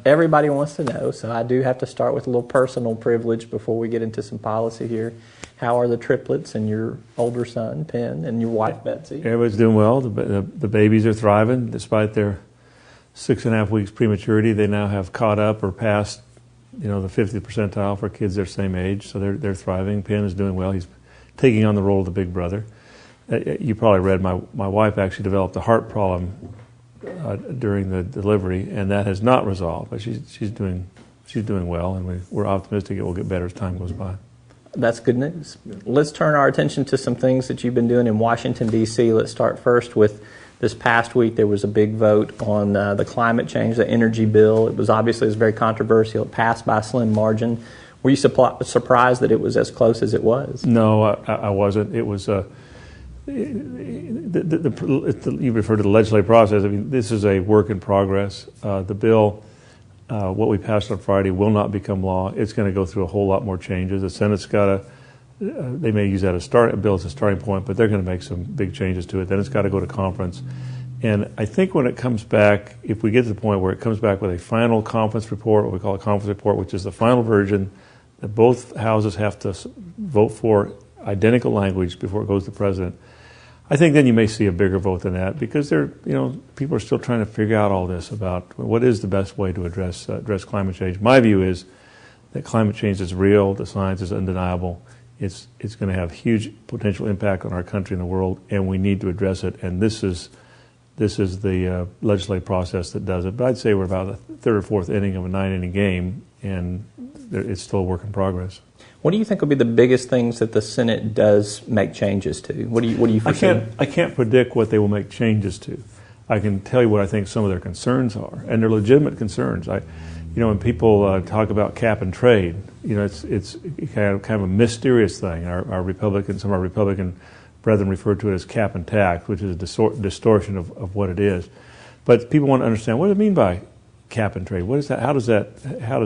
Everybody wants to know, so I do have to start with a little personal privilege before we get into some policy here. How are the triplets and your older son, Penn, and your wife, Betsy? Everybody's doing well. The babies are thriving. Despite their 6.5 weeks prematurity, they now have caught up or passed, the 50th percentile for kids their same age, so they're thriving. Penn is doing well. He's taking on the role of the big brother. You probably read my wife actually developed a heart problem during the delivery, and that has not resolved. But she's doing well, and we're optimistic it will get better as time goes by. That's good news. Let's turn our attention to some things that you've been doing in Washington, D.C. Let's start first with this past week. There was a big vote on the climate change, the energy bill. It was very controversial. It passed by a slim margin. Were you surprised that it was as close as it was? No, I wasn't. It was you refer to the legislative process. I mean, this is a work in progress. The bill, what we passed on Friday, will not become law. It's going to go through a whole lot more changes. The Senate's got they may use that as bill as a starting point, but they're going to make some big changes to it. Then it's got to go to conference. And I think when it comes back, if we get to the point where it comes back with a final conference report, what we call a conference report, which is the final version that both houses have to vote for, identical language before it goes to the president, I think then you may see a bigger vote than that, because people are still trying to figure out all this about what is the best way to address climate change. My view is that climate change is real. The science is undeniable. It's going to have huge potential impact on our country and the world, and we need to address it. And this is the legislative process that does it. But I'd say we're about the third or fourth inning of a 9-inning game, and it's still a work in progress. What do you think will be the biggest things that the Senate does make changes to? What do you foresee? I can't predict what they will make changes to. I can tell you what I think some of their concerns are, and they're legitimate concerns. When people talk about cap and trade, it's kind of a mysterious thing. Some of our Republican brethren refer to it as cap and tax, which is a distortion of what it is. But people want to understand, what do they mean by cap and trade? What is that? How does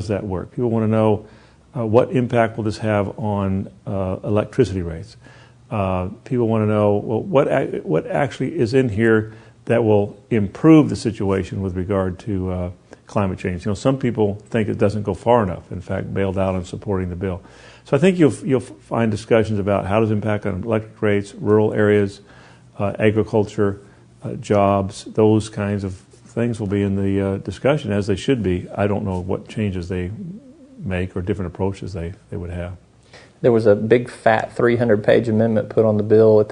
that work? People want to know what impact will this have on electricity rates. People want to know, well, what actually is in here that will improve the situation with regard to climate change. Some people think it doesn't go far enough. In fact, bailed out on supporting the bill. So I think you'll find discussions about how does it impact on electric rates, rural areas, agriculture, jobs. Those kinds of things will be in the discussion, as they should be. I don't know what changes they make or different approaches they would have. There was a big fat 300-page amendment put on the bill at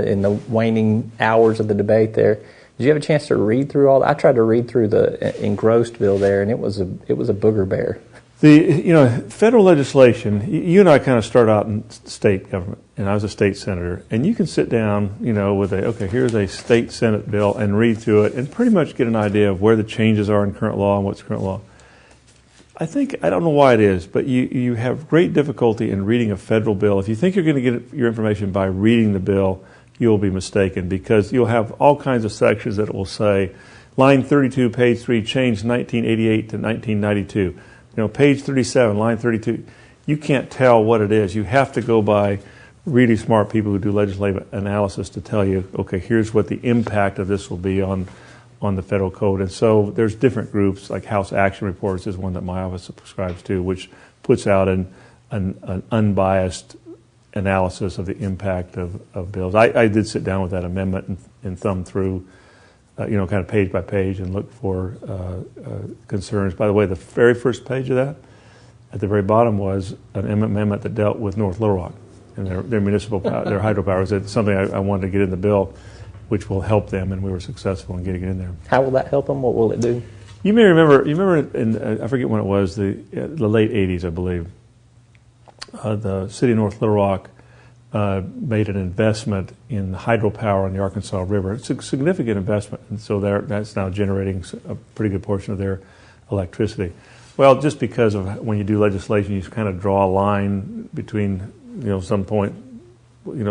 in the waning hours of the debate there. Did you have a chance to read through all that? I tried to read through the engrossed bill there, and it was a booger bear. The federal legislation. You and I kind of start out in state government, and I was a state senator. And you can sit down, with here's a state Senate bill, and read through it, and pretty much get an idea of where the changes are in current law and what's current law. I don't know why it is, but you have great difficulty in reading a federal bill. If you think you're going to get your information by reading the bill, you'll be mistaken, because you'll have all kinds of sections that will say, line 32, page 3, changed 1988 to 1992. Page 37, line 32. You can't tell what it is. You have to go by really smart people who do legislative analysis to tell you, okay, here's what the impact of this will be on the federal code. And so there's different groups, like House Action Reports is one that my office subscribes to, which puts out an unbiased analysis of the impact of bills. I did sit down with that amendment and thumb through, kind of page by page, and look for concerns. By the way, the very first page of that, at the very bottom, was an amendment that dealt with North Little Rock and their municipal power, their hydropower. It's something I wanted to get in the bill, which will help them, and we were successful in getting it in there. How will that help them? What will it do? You may remember. You remember in I forget when it was, the late '80s, I believe. The city of North Little Rock made an investment in hydropower on the Arkansas River. It's a significant investment, and so that's now generating a pretty good portion of their electricity. Well, just because of when you do legislation, you kind of draw a line between, some point,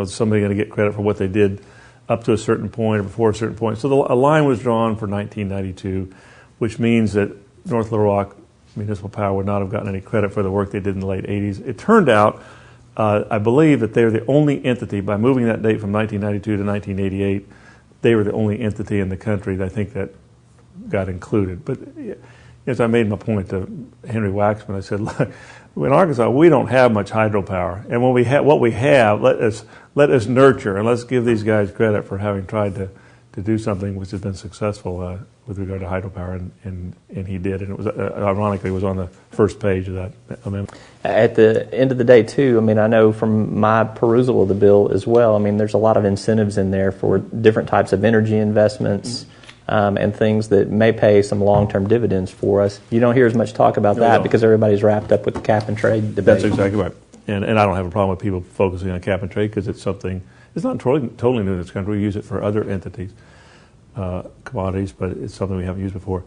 somebody going to get credit for what they did up to a certain point or before a certain point. So a line was drawn for 1992, which means that North Little Rock Municipal Power would not have gotten any credit for the work they did in the late 80s. It turned out, I believe, that they're the only entity, by moving that date from 1992 to 1988, they were the only entity in the country that I think that got included. But as I made my point to Henry Waxman, I said, look, in Arkansas, we don't have much hydropower. And when what we have, let us nurture, and let's give these guys credit for having tried to do something which has been successful with regard to hydropower, and he did. And it was, ironically, it was on the first page of that amendment. At the end of the day, too, I mean, I know from my perusal of the bill as well, I mean, there's a lot of incentives in there for different types of energy investments and things that may pay some long-term dividends for us. You don't hear as much talk about that because everybody's wrapped up with the cap and trade debate. That's exactly right. And I don't have a problem with people focusing on cap and trade because it's something, it's not totally new in this country. We use it for other entities, commodities, but it's something we haven't used before.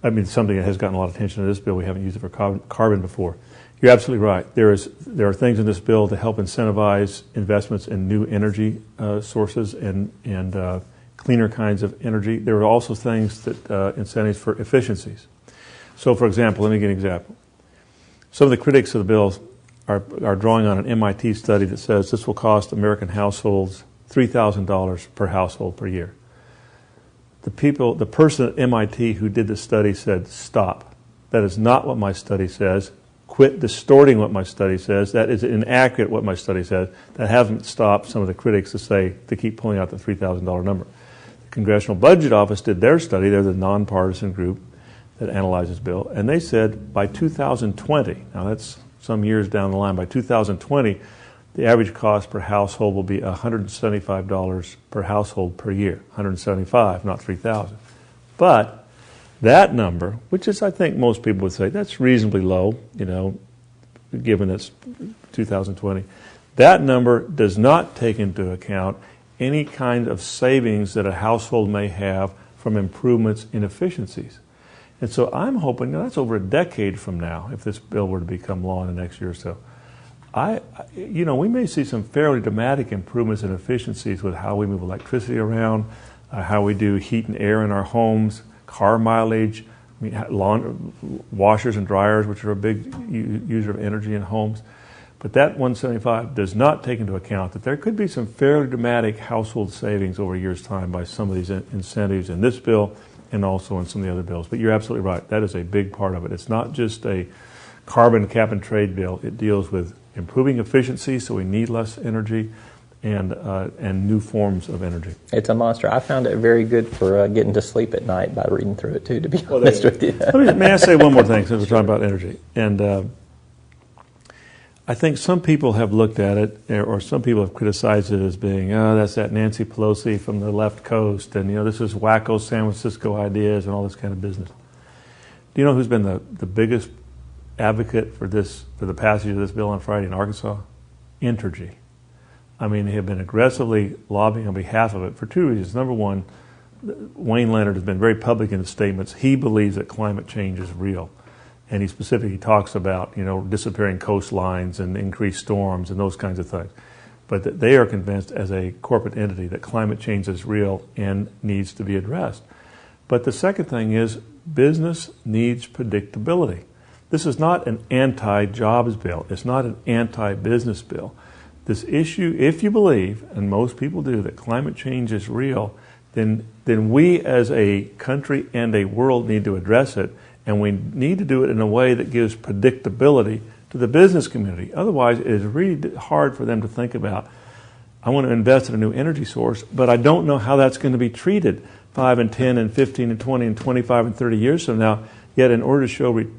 I mean, something that has gotten a lot of attention in this bill. We haven't used it for carbon before. You're absolutely right. There are things in this bill to help incentivize investments in new energy sources and cleaner kinds of energy. There are also things that incentives for efficiencies. So, for example, let me give you an example. Some of the critics of the bill are drawing on an MIT study that says this will cost American households $3,000 per household per year. The person at MIT who did the study said, stop. That is not what my study says. Quit distorting what my study says. That is inaccurate what my study says. That hasn't stopped some of the critics to keep pulling out the $3,000 number. The Congressional Budget Office did their study. They're the nonpartisan group that analyzes bill. And they said by 2020, now that's some years down the line, by 2020, the average cost per household will be $175 per household per year. $175, not $3,000. But that number, which is, I think most people would say, that's reasonably low, given it's 2020. That number does not take into account any kind of savings that a household may have from improvements in efficiencies. And so I'm hoping, that's over a decade from now, if this bill were to become law in the next year or so. We may see some fairly dramatic improvements in efficiencies with how we move electricity around, how we do heat and air in our homes, car mileage, washers and dryers, which are a big user of energy in homes. But that 175 does not take into account that there could be some fairly dramatic household savings over a year's time by some of these incentives in this bill and also in some of the other bills. But you're absolutely right. That is a big part of it. It's not just a carbon cap and trade bill. It deals with improving efficiency, so we need less energy, and new forms of energy. It's a monster. I found it very good for getting to sleep at night by reading through it too, to be honest with you. May I say one more thing since we're talking about energy? And I think some people have looked at it, or some people have criticized it as being, that's that Nancy Pelosi from the left coast, and this is wacko San Francisco ideas and all this kind of business. Do you know who's been the biggest advocate for the passage of this bill on Friday in Arkansas? Entergy. I mean, they have been aggressively lobbying on behalf of it for two reasons. Number one, Wayne Leonard has been very public in his statements. He believes that climate change is real. And he specifically talks about, disappearing coastlines and increased storms and those kinds of things. But that they are convinced as a corporate entity that climate change is real and needs to be addressed. But the second thing is business needs predictability. This is not an anti-jobs bill. It's not an anti-business bill. This issue, if you believe, and most people do, that climate change is real, then we as a country and a world need to address it, and we need to do it in a way that gives predictability to the business community. Otherwise, it is really hard for them to think about, I want to invest in a new energy source, but I don't know how that's going to be treated 5 and 10 and 15 and 20 and 25 and 30 years from now. Yet in order to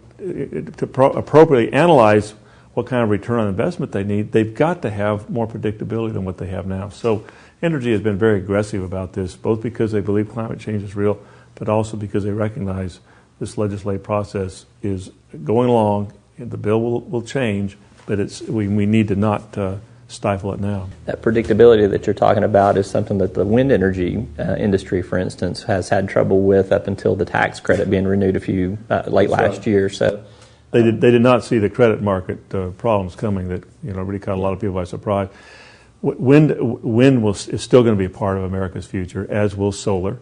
appropriately analyze what kind of return on investment they need, they've got to have more predictability than what they have now. So Entergy has been very aggressive about this, both because they believe climate change is real, but also because they recognize this legislative process is going along. The bill will change, but we need to not stifle it now. That predictability that you're talking about is something that the wind energy industry, for instance, has had trouble with up until the tax credit being renewed late last year. So they did not see the credit market problems coming that really caught a lot of people by surprise. Wind is still going to be a part of America's future, as will solar.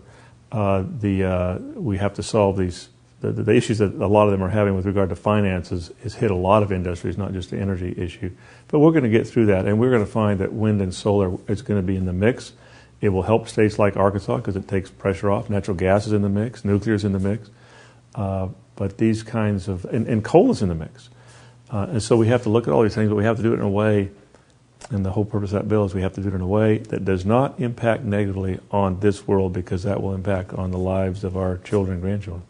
We have to solve the issues that a lot of them are having with regard to finances has hit a lot of industries, not just the energy issue. But we're going to get through that, and we're going to find that wind and solar is going to be in the mix. It will help states like Arkansas because it takes pressure off. Natural gas is in the mix. Nuclear is in the mix. But these kinds of, and coal is in the mix. And so we have to look at all these things, but we have to do it in a way, and the whole purpose of that bill is we have to do it in a way that does not impact negatively on this world, because that will impact on the lives of our children and grandchildren.